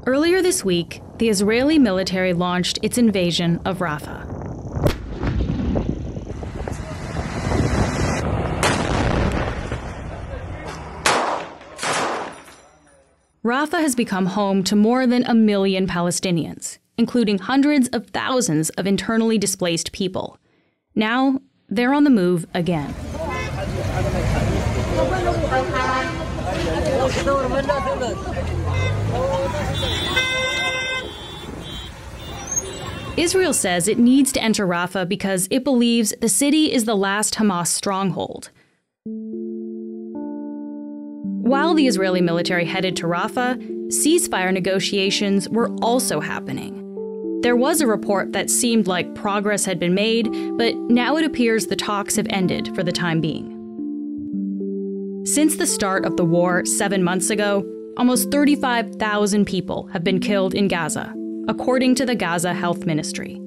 Earlier this week, the Israeli military launched its invasion of Rafah. Rafah has become home to more than 1 million Palestinians, including hundreds of thousands of internally displaced people. Now, they're on the move again. Israel says it needs to enter Rafah because it believes the city is the last Hamas stronghold. While the Israeli military headed to Rafah, ceasefire negotiations were also happening. There was a report that seemed like progress had been made, but now it appears the talks have ended for the time being. Since the start of the war 7 months ago, almost 35,000 people have been killed in Gaza, according to the Gaza Health Ministry.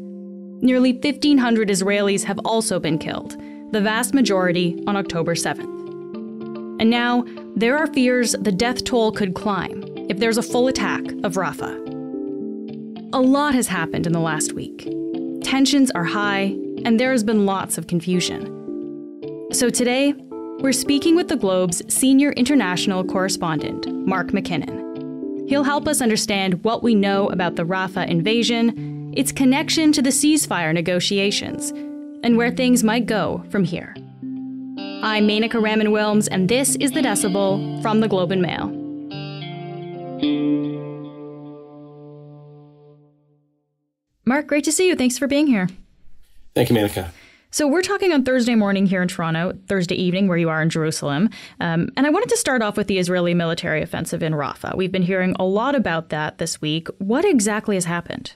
Nearly 1,500 Israelis have also been killed, the vast majority on October 7th. And now, there are fears the death toll could climb if there's a full attack of Rafah. A lot has happened in the last week. Tensions are high, and there has been lots of confusion. So today, we're speaking with the Globe's senior international correspondent, MacKinnon. He'll help us understand what we know about the Rafah invasion, its connection to the ceasefire negotiations, and where things might go from here. I'm Menaka Raman-Wilms, and this is The Decibel from the Globe and Mail. Mark, great to see you. Thanks for being here. Thank you, Menaka. So we're talking on Thursday morning here in Toronto, Thursday evening where you are in Jerusalem. And I wanted to start off with the Israeli military offensive in Rafah. We've been hearing a lot about that this week. What exactly has happened?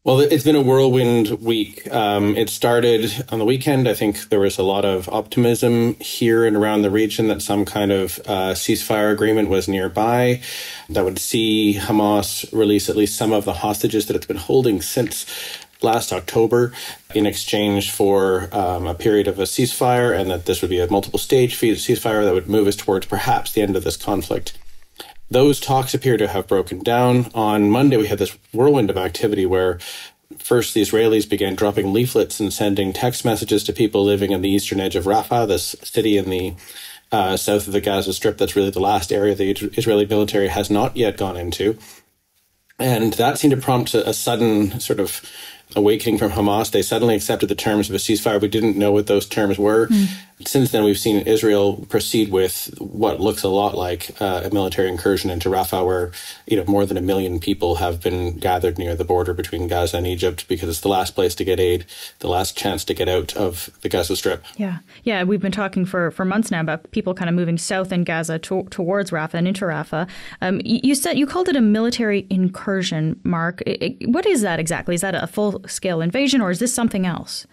Well, it's been a whirlwind week. It started on the weekend. I think there was a lot of optimism here and around the region that some kind of ceasefire agreement was nearby that would see Hamas release at least some of the hostages that it's been holding since last October in exchange for a period of a ceasefire, and that this would be a multiple-stage ceasefire that would move us towards perhaps the end of this conflict. Those talks appear to have broken down. On Monday, we had this whirlwind of activity where first the Israelis began dropping leaflets and sending text messages to people living in the eastern edge of Rafah, this city in the south of the Gaza Strip. That's really the last area the Israeli military has not yet gone into. And that seemed to prompt a sudden sort of awakening from Hamas. They suddenly accepted the terms of a ceasefire. We didn't know what those terms were. Since then, we've seen Israel proceed with what looks a lot like a military incursion into Rafah, where more than 1 million people have been gathered near the border between Gaza and Egypt because it's the last place to get aid, the last chance to get out of the Gaza Strip. Yeah. We've been talking for months now about people kind of moving south in Gaza towards Rafah and into Rafah. You called it a military incursion, Mark. What is that exactly? Is that a full-scale invasion, or is this something else?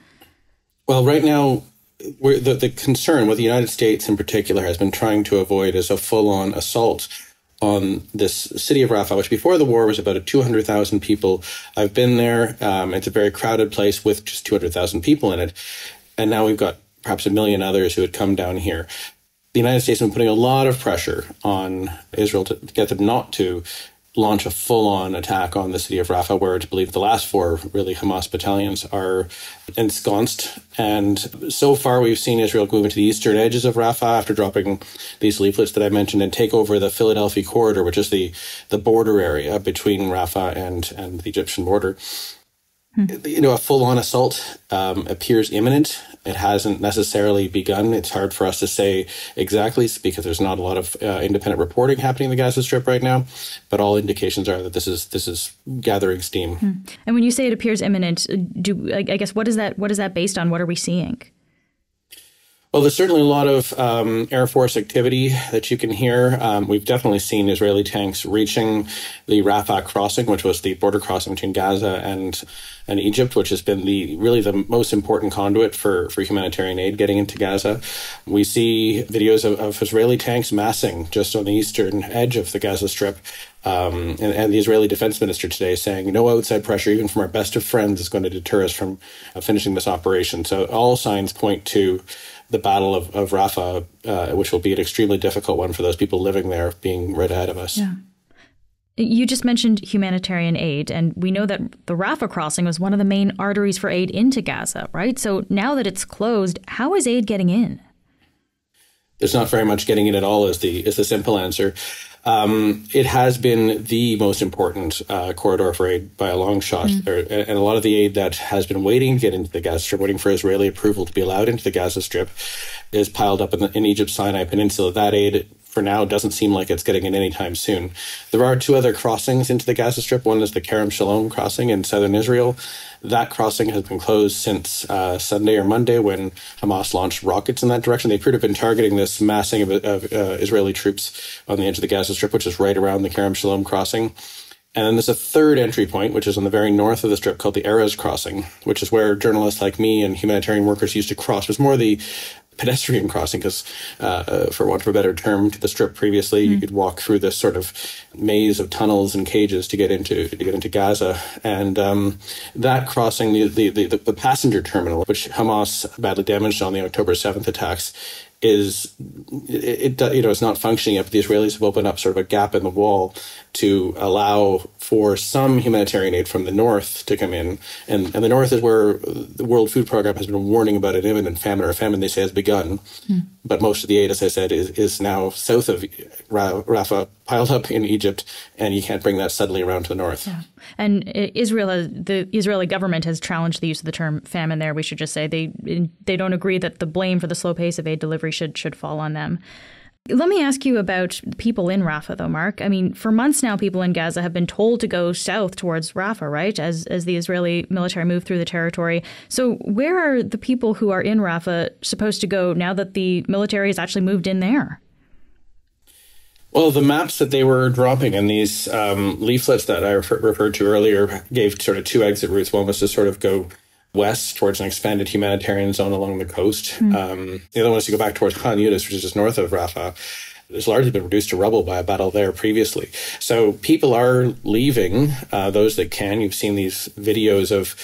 Well, right now, the concern, what the United States in particular has been trying to avoid, is a full-on assault on this city of Rafah, which before the war was about 200,000 people. I've been there. It's a very crowded place with just 200,000 people in it. And now we've got perhaps 1 million others who had come down here. The United States has been putting a lot of pressure on Israel to get them not to launch a full-on attack on the city of Rafah, where it's believed the last 4 really Hamas battalions are ensconced. And so far, we've seen Israel move into the eastern edges of Rafah after dropping these leaflets that I mentioned and take over the Philadelphia corridor, which is the border area between Rafah and the Egyptian border. A full-on assault appears imminent. It hasn't necessarily begun. It's hard for us to say exactly because there's not a lot of independent reporting happening in the Gaza Strip right now. But all indications are that this is gathering steam. And when you say it appears imminent, I guess what is that based on? What are we seeing? Well, there's certainly a lot of Air Force activity that you can hear. We've definitely seen Israeli tanks reaching the Rafah crossing, which was the border crossing between Gaza and Egypt, which has been really the most important conduit for humanitarian aid getting into Gaza. We see videos of Israeli tanks massing just on the eastern edge of the Gaza Strip. And the Israeli defense minister today saying no outside pressure, even from our best of friends, is going to deter us from finishing this operation. So all signs point to the Battle of Rafah, which will be an extremely difficult one for those people living there, being right ahead of us. Yeah. You just mentioned humanitarian aid, and we know that the Rafah crossing was one of the main arteries for aid into Gaza, right? So now that it's closed, how is aid getting in? There's not very much getting in at all is the simple answer. It has been the most important corridor for aid by a long shot. And a lot of the aid that has been waiting to get into the Gaza Strip, waiting for Israeli approval to be allowed into the Gaza Strip, is piled up in Egypt's Sinai Peninsula. That aid, for now, doesn't seem like it's getting in anytime soon. There are two other crossings into the Gaza Strip. One is the Kerem Shalom crossing in southern Israel. That crossing has been closed since Sunday or Monday when Hamas launched rockets in that direction. They appear to have been targeting this massing of Israeli troops on the edge of the Gaza Strip, which is right around the Kerem Shalom crossing. And then there's a third entry point, which is on the very north of the Strip, called the Erez crossing, which is where journalists like me and humanitarian workers used to cross. It was more the pedestrian crossing because, for want of a better term, to the Strip previously, you could walk through this sort of maze of tunnels and cages to get into Gaza. And that crossing, the passenger terminal, which Hamas badly damaged on the October 7th attacks, it's not functioning yet, but the Israelis have opened up sort of a gap in the wall to allow for some humanitarian aid from the north to come in. And the north is where the World Food Program has been warning about an imminent famine, or a famine they say has begun. But most of the aid, as I said, is now south of Rafah, piled up in Egypt, and you can't bring that suddenly around to the north. Yeah. And the Israeli government has challenged the use of the term famine there. We should just say they don't agree that the blame for the slow pace of aid delivery should fall on them. Let me ask you about people in Rafah, though, Mark. I mean, for months now, people in Gaza have been told to go south towards Rafah, right, as the Israeli military move through the territory. So where are the people who are in Rafah supposed to go now that the military has actually moved in there? Well, the maps that they were dropping and these leaflets that I referred to earlier gave sort of two exit routes. One was to sort of go west towards an expanded humanitarian zone along the coast. The other one is to go back towards Khan Yunis, which is just north of Rafah. It's largely been reduced to rubble by a battle there previously. So people are leaving, those that can. You've seen these videos of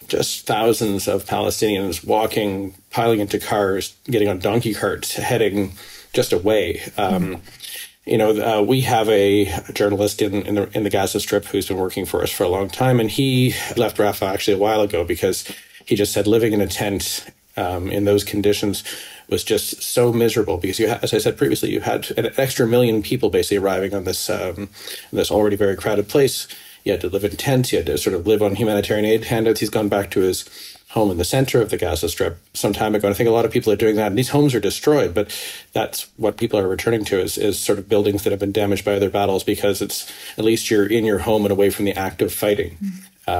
just thousands of Palestinians walking, piling into cars, getting on donkey carts, heading just away. We have a journalist in the Gaza Strip who's been working for us for a long time, and he left Rafah actually a while ago because he just said living in a tent in those conditions was just so miserable because, as I said previously, you had an extra million people basically arriving on this already very crowded place. You had to live in tents. You had to sort of live on humanitarian aid handouts. He's gone back to his home in the center of the Gaza Strip some time ago. And I think a lot of people are doing that. And these homes are destroyed, but that's what people are returning to is sort of buildings that have been damaged by other battles, because it's at least you're in your home and away from the act of fighting,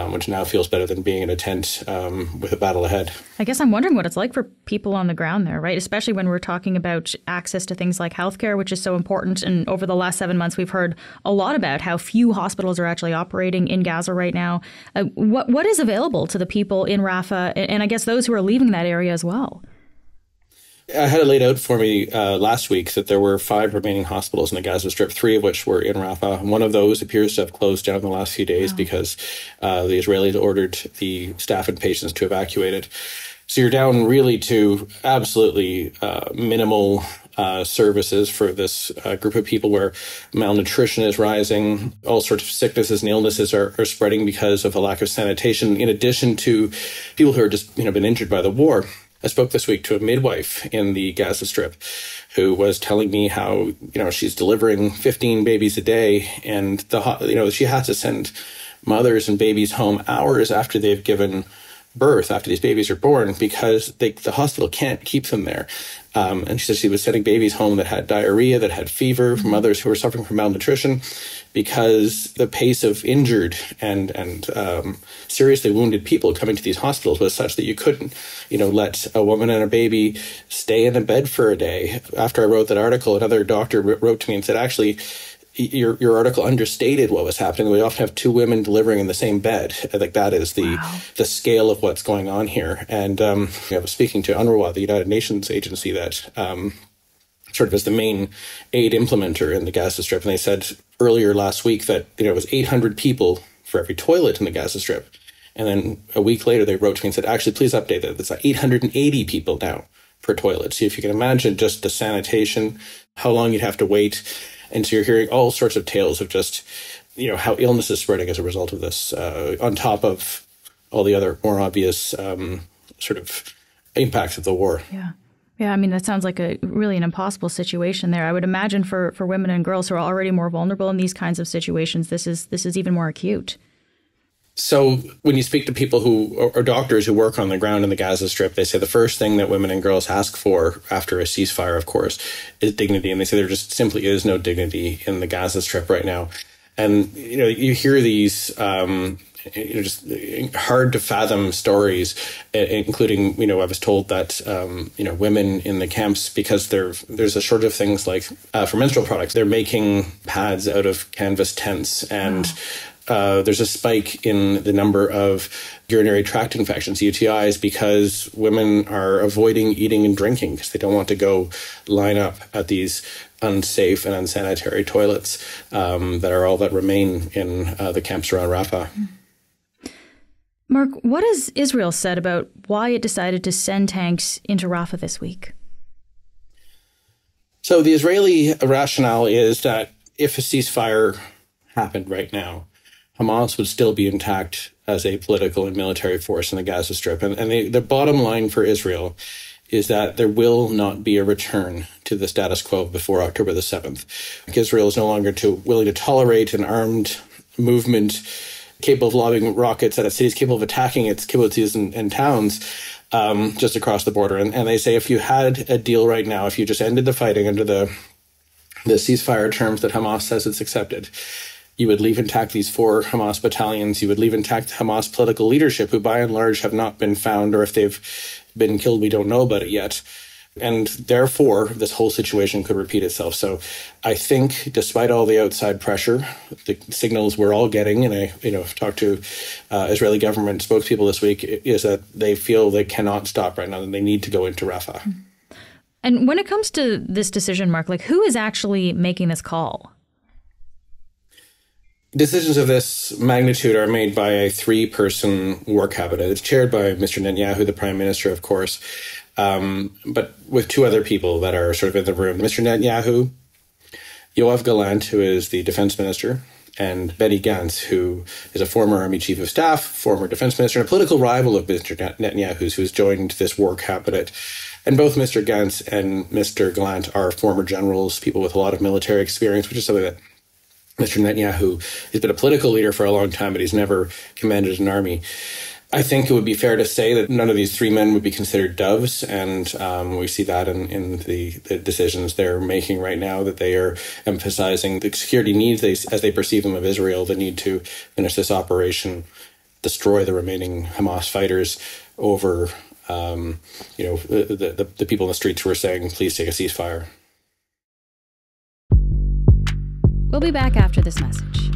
which now feels better than being in a tent with a battle ahead. I guess I'm wondering what it's like for people on the ground there, right? Especially when we're talking about access to things like healthcare, which is so important. And over the last 7 months, we've heard a lot about how few hospitals are actually operating in Gaza right now. What is available to the people in Rafah, and I guess those who are leaving that area as well? I had it laid out for me last week that there were 5 remaining hospitals in the Gaza Strip, 3 of which were in Rafah. One of those appears to have closed down in the last few days because the Israelis ordered the staff and patients to evacuate it. So you're down really to absolutely minimal services for this group of people, where malnutrition is rising. All sorts of sicknesses and illnesses are spreading because of a lack of sanitation, in addition to people who are just been injured by the war. I spoke this week to a midwife in the Gaza Strip who was telling me how, she's delivering 15 babies a day, and she has to send mothers and babies home hours after they've given birth, after these babies are born, because the hospital can't keep them there. And she said she was sending babies home that had diarrhea, that had fever, from mothers who were suffering from malnutrition, because the pace of injured and seriously wounded people coming to these hospitals was such that you couldn't, let a woman and a baby stay in a bed for a day. After I wrote that article, another doctor wrote to me and said, actually, your article understated what was happening. We often have 2 women delivering in the same bed. I think that is the scale of what's going on here. And I was speaking to UNRWA, the United Nations agency that sort of is the main aid implementer in the Gaza Strip. And they said earlier last week that it was 800 people for every toilet in the Gaza Strip. And then a week later, they wrote to me and said, actually, please update that. It's 880 people now per toilet. So if you can imagine just the sanitation, how long you'd have to wait. And so you're hearing all sorts of tales of just how illness is spreading as a result of this, on top of all the other more obvious sort of impacts of the war. Yeah. Yeah, I mean, that sounds like really an impossible situation there. I would imagine for women and girls who are already more vulnerable in these kinds of situations, this is even more acute. So when you speak to people or doctors who work on the ground in the Gaza Strip, they say the first thing that women and girls ask for after a ceasefire, of course, is dignity. And they say there just simply is no dignity in the Gaza Strip right now. And, you hear these just hard to fathom stories, including, I was told that, women in the camps, because there's a shortage of things like for menstrual products, they're making pads out of canvas tents. And there's a spike in the number of urinary tract infections, UTIs, because women are avoiding eating and drinking because they don't want to go line up at these unsafe and unsanitary toilets that are all that remain in the camps around Rafah. Mark, what has Israel said about why it decided to send tanks into Rafah this week? So the Israeli rationale is that if a ceasefire happened right now, Hamas would still be intact as a political and military force in the Gaza Strip. And the bottom line for Israel is that there will not be a return to the status quo before October the 7th. Israel is no longer willing to tolerate an armed movement capable of lobbing rockets at its cities, capable of attacking its kibbutzes and towns just across the border. And they say if you had a deal right now, if you just ended the fighting under the ceasefire terms that Hamas says it's accepted, you would leave intact these 4 Hamas battalions. You would leave intact Hamas political leadership, who by and large have not been found, or if they've been killed, we don't know about it yet. And therefore, this whole situation could repeat itself. So I think despite all the outside pressure, the signals we're all getting, and I've talked to Israeli government spokespeople this week, is that they feel they cannot stop right now and they need to go into Rafah. And when it comes to this decision, Mark, who is actually making this call? Decisions of this magnitude are made by a 3-person war cabinet. It's chaired by Mr. Netanyahu, the prime minister, of course, but with 2 other people that are sort of in the room. Mr. Netanyahu, Yoav Gallant, who is the defense minister, and Benny Gantz, who is a former army chief of staff, former defense minister, and a political rival of Mr. Netanyahu's, who's joined this war cabinet. And both Mr. Gantz and Mr. Gallant are former generals, people with a lot of military experience, which is something that Mr. Netanyahu has been a political leader for a long time, but he's never commanded an army. I think it would be fair to say that none of these 3 men would be considered doves, and we see that in the decisions they're making right now, that they are emphasizing the security needs as they perceive them of Israel, the need to finish this operation, destroy the remaining Hamas fighters over the people in the streets who are saying, please take a ceasefire. We'll be back after this message.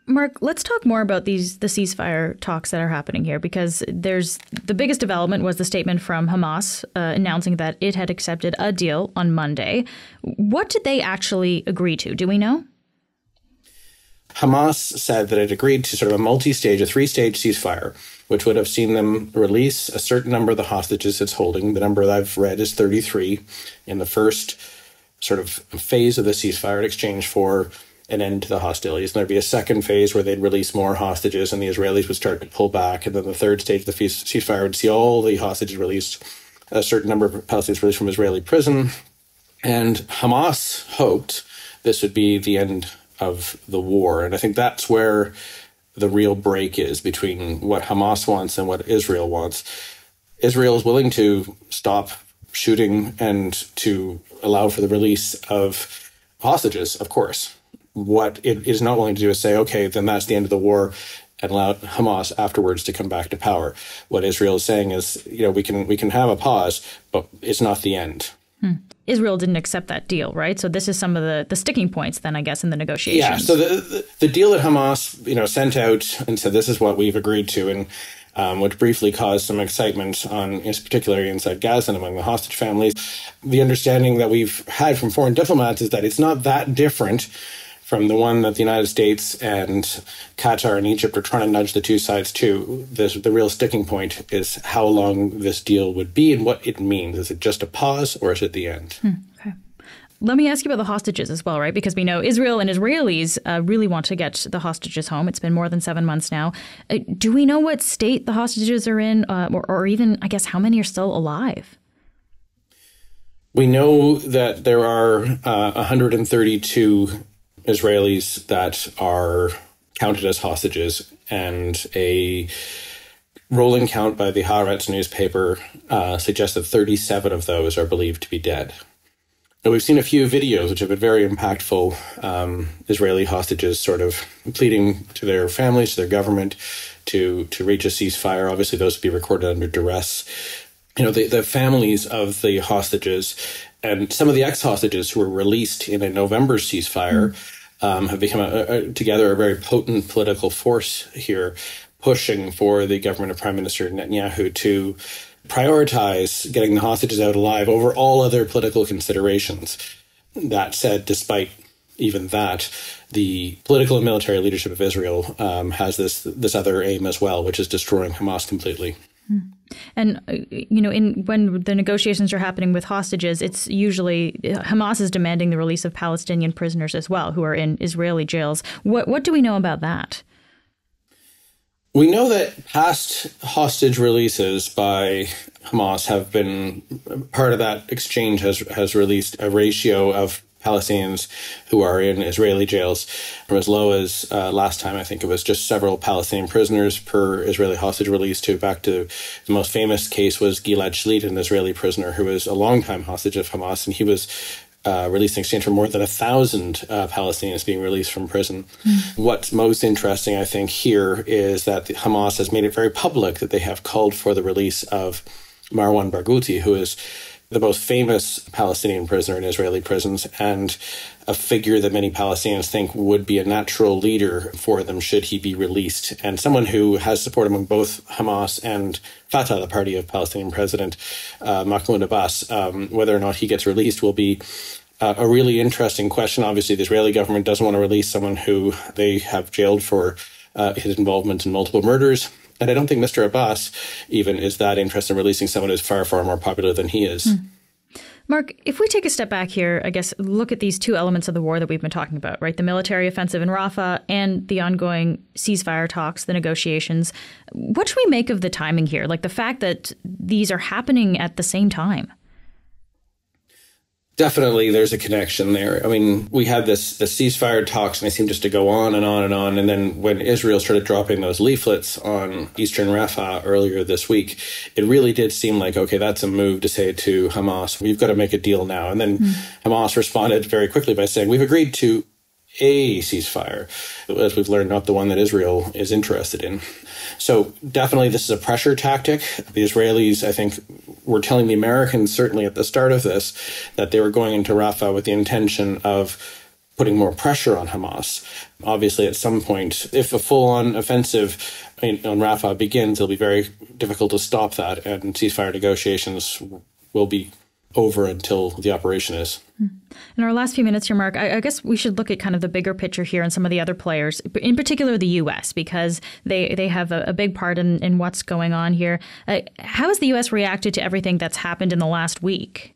Mark, let's talk more about the ceasefire talks that are happening here, because the biggest development was the statement from Hamas announcing that it had accepted a deal on Monday. What did they actually agree to? Do we know? Hamas said that it agreed to sort of a 3-stage ceasefire, which would have seen them release a certain number of the hostages it's holding. The number that I've read is 33 in the first sort of phase of the ceasefire in exchange for an end to the hostilities. And there'd be a second phase where they'd release more hostages and the Israelis would start to pull back. And then the third stage of the ceasefire would see all the hostages released, a certain number of Palestinians released from Israeli prison. And Hamas hoped this would be the end of the war. And I think that's where the real break is between what Hamas wants and what Israel wants. Israel is willing to stop shooting and to allow for the release of hostages, of course. What it is not willing to do is say, okay, then that's the end of the war, and allow Hamas afterwards to come back to power. What Israel is saying is, we can have a pause, but it's not the end. Israel didn't accept that deal, right? So this is some of the sticking points then, I guess, in the negotiations. Yeah, so the deal that Hamas, sent out and said, this is what we've agreed to, and which briefly caused some excitement particularly inside Gaza and among the hostage families. The understanding that we've had from foreign diplomats is that it's not that different from the one that the United States and Qatar and Egypt are trying to nudge the two sides to, the real sticking point is how long this deal would be and what it means. Is it just a pause or is it the end? Okay. Let me ask you about the hostages as well, right? Because we know Israel and Israelis really want to get the hostages home. It's been more than 7 months now. Do we know what state the hostages are in or even, I guess, how many are still alive? We know that there are 132 Israelis that are counted as hostages, and a rolling count by the Haaretz newspaper suggests that 37 of those are believed to be dead. Now, we've seen a few videos which have been very impactful, Israeli hostages sort of pleading to their families, to their government, to reach a ceasefire. Obviously, those would be recorded under duress. You know, the families of the hostages and some of the ex-hostages who were released in a November ceasefire have become together a very potent political force here, pushing for the government of Prime Minister Netanyahu to prioritize getting the hostages out alive over all other political considerations. That said, despite even that, the political and military leadership of Israel has this other aim as well, which is destroying Hamas completely. And, you know, when the negotiations are happening with hostages, it's usually Hamas is demanding the release of Palestinian prisoners as well, who are in Israeli jails. What do we know about that? We know that past hostage releases by Hamas have been part of that exchange has released a ratio of Palestinians who are in Israeli jails from as low as last time, I think it was just several Palestinian prisoners per Israeli hostage release to back to the most famous case was Gilad Shalit, an Israeli prisoner who was a longtime hostage of Hamas, and he was released in exchange for more than 1,000 Palestinians being released from prison. What's most interesting, I think, here is that Hamas has made it very public that they have called for the release of Marwan Barghouti, who is the most famous Palestinian prisoner in Israeli prisons and a figure that many Palestinians think would be a natural leader for them should he be released, and someone who has support among both Hamas and Fatah, the party of Palestinian President Mahmoud Abbas. Whether or not he gets released will be a really interesting question. Obviously, the Israeli government doesn't want to release someone who they have jailed for his involvement in multiple murders. And I don't think Mr. Abbas even is that interested in releasing someone who's far, far more popular than he is. Mark, if we take a step back here, I guess, look at these two elements of the war that we've been talking about, right? The military offensive in Rafah and the ongoing ceasefire talks, the negotiations. What should we make of the timing here? Like the fact that these are happening at the same time? Definitely, there's a connection there. I mean, we had the ceasefire talks, and they seemed just to go on and on and on. And then when Israel started dropping those leaflets on eastern Rafah earlier this week, it really did seem like, okay, that's a move to say to Hamas, we've got to make a deal now. And then Hamas responded very quickly by saying, we've agreed to a ceasefire, as we've learned, not the one that Israel is interested in. So definitely this is a pressure tactic. The Israelis, I think, were telling the Americans, certainly at the start of this, that they were going into Rafah with the intention of putting more pressure on Hamas. Obviously, at some point, if a full-on offensive on Rafah begins, it'll be very difficult to stop that, and ceasefire negotiations will be over until the operation is. In our last few minutes here, Mark, I guess we should look at kind of the bigger picture here and some of the other players, in particular the U.S., because they have a big part in what's going on here. How has the U.S. reacted to everything that's happened in the last week?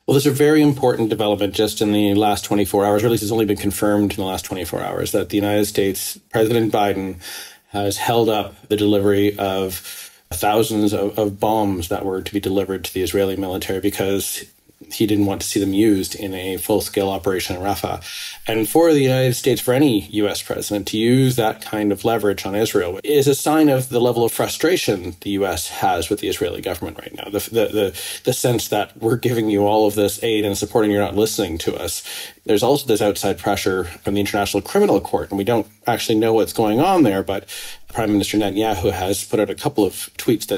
Well, there's a very important development just in the last 24 hours, or at least it's only been confirmed in the last 24 hours, that the United States, President Biden, has held up the delivery of thousands of bombs that were to be delivered to the Israeli military because he didn't want to see them used in a full-scale operation in Rafah. And for the United States, for any U.S. president to use that kind of leverage on Israel is a sign of the level of frustration the U.S. has with the Israeli government right now. The sense that we're giving you all of this aid and supporting, you're not listening to us. There's also this outside pressure from the International Criminal Court, and we don't actually know what's going on there, but Prime Minister Netanyahu has put out a couple of tweets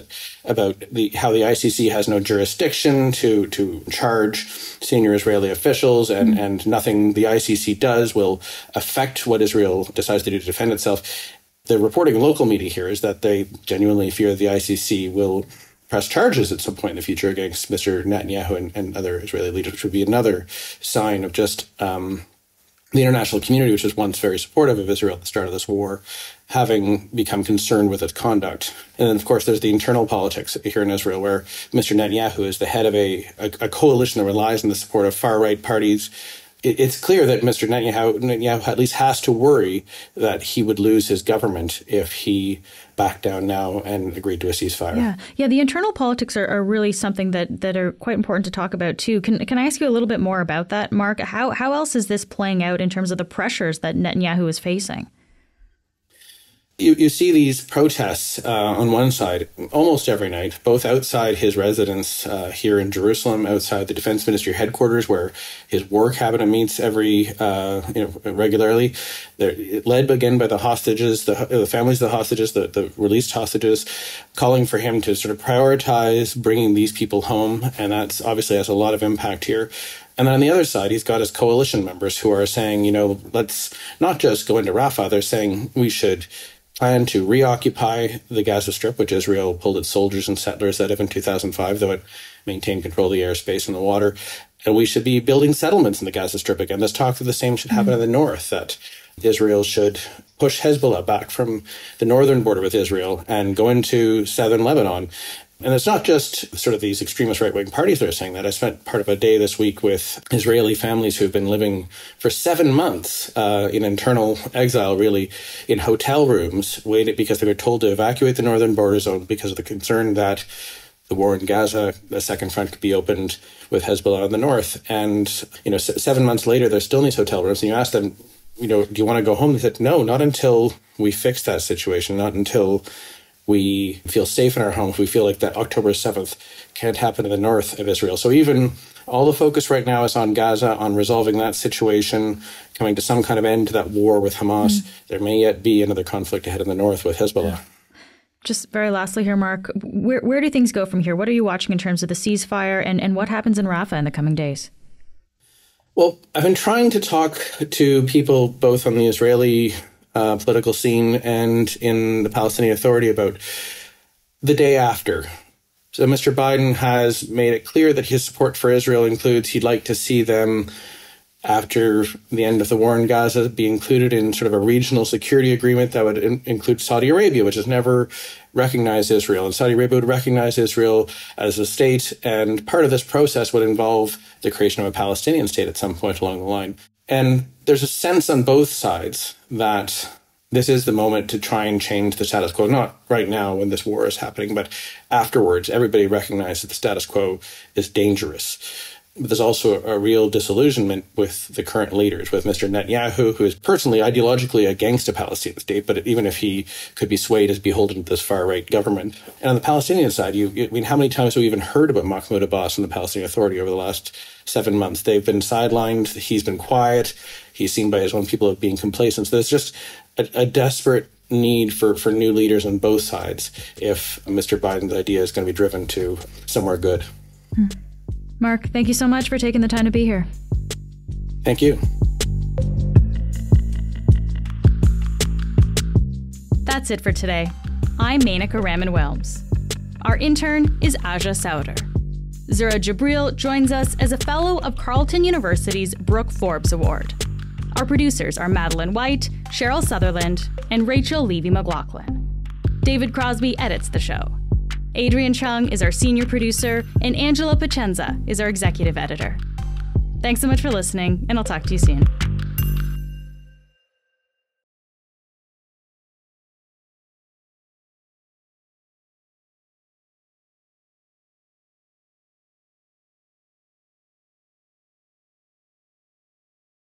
about how the ICC has no jurisdiction to charge senior Israeli officials, and nothing the ICC does will affect what Israel decides to do to defend itself. The reporting in local media here is that they genuinely fear the ICC will press charges at some point in the future against Mr. Netanyahu and other Israeli leaders, which would be another sign of just the international community, which was once very supportive of Israel at the start of this war, having become concerned with its conduct. And then, of course, there's the internal politics here in Israel, where Mr. Netanyahu is the head of a coalition that relies on the support of far-right parties. It's clear that Mr. Netanyahu at least has to worry that he would lose his government if he backed down now and agreed to a ceasefire. Yeah. The internal politics are really something that are quite important to talk about, too. Can I ask you a little bit more about that, Mark? How else is this playing out in terms of the pressures that Netanyahu is facing? You see these protests on one side almost every night, both outside his residence here in Jerusalem, outside the Defense Ministry headquarters, where his war cabinet meets regularly. They're led again by the hostages, the families of the hostages, the released hostages, calling for him to sort of prioritize bringing these people home, and that's obviously has a lot of impact here. And then on the other side, he's got his coalition members who are saying, let's not just go into Rafah. They're saying we should plan to reoccupy the Gaza Strip, which Israel pulled its soldiers and settlers out of in 2005, though it maintained control of the airspace and the water. And we should be building settlements in the Gaza Strip again. There's talk that the same should happen in the north, that Israel should push Hezbollah back from the northern border with Israel and go into southern Lebanon. And it's not just sort of these extremist right-wing parties that are saying that. I spent part of a day this week with Israeli families who've been living for 7 months in internal exile, really, in hotel rooms, waiting because they were told to evacuate the northern border zone because of the concern that the war in Gaza, the second front, could be opened with Hezbollah in the north. And, 7 months later, they're still in these hotel rooms. And you ask them, do you want to go home? They said, no, not until we fix that situation, not until we feel safe in our homes. We feel like that October 7th can't happen in the north of Israel. So even all the focus right now is on Gaza, on resolving that situation, coming to some kind of end to that war with Hamas. There may yet be another conflict ahead in the north with Hezbollah. Just very lastly here, Mark, where do things go from here? What are you watching in terms of the ceasefire and what happens in Rafah in the coming days? Well, I've been trying to talk to people both on the Israeli political scene and in the Palestinian Authority about the day after. So Mr. Biden has made it clear that his support for Israel includes he'd like to see them, after the end of the war in Gaza, be included in sort of a regional security agreement that would include Saudi Arabia, which has never recognized Israel. And Saudi Arabia would recognize Israel as a state, and part of this process would involve the creation of a Palestinian state at some point along the line. And there's a sense on both sides that this is the moment to try and change the status quo, not right now when this war is happening, but afterwards. Everybody recognizes that the status quo is dangerous. But there's also a real disillusionment with the current leaders, with Mr. Netanyahu, who is personally, ideologically against a Palestinian state, but even if he could be swayed, is beholden to this far-right government. And on the Palestinian side, how many times have we even heard about Mahmoud Abbas and the Palestinian Authority over the last 7 months? They've been sidelined. He's been quiet. He's seen by his own people as being complacent. So there's just a desperate need for new leaders on both sides if Mr. Biden's idea is going to be driven to somewhere good. Mark, thank you so much for taking the time to be here. Thank you. That's it for today. I'm Menaka Raman-Welms. Our intern is Aja Sauder. Zura Jibril joins us as a fellow of Carleton University's Brooke Forbes Award. Our producers are Madeline White, Cheryl Sutherland, and Rachel Levy-McLaughlin. David Crosby edits the show. Adrian Chung is our senior producer, and Angela Pacenza is our executive editor. Thanks so much for listening, and I'll talk to you soon.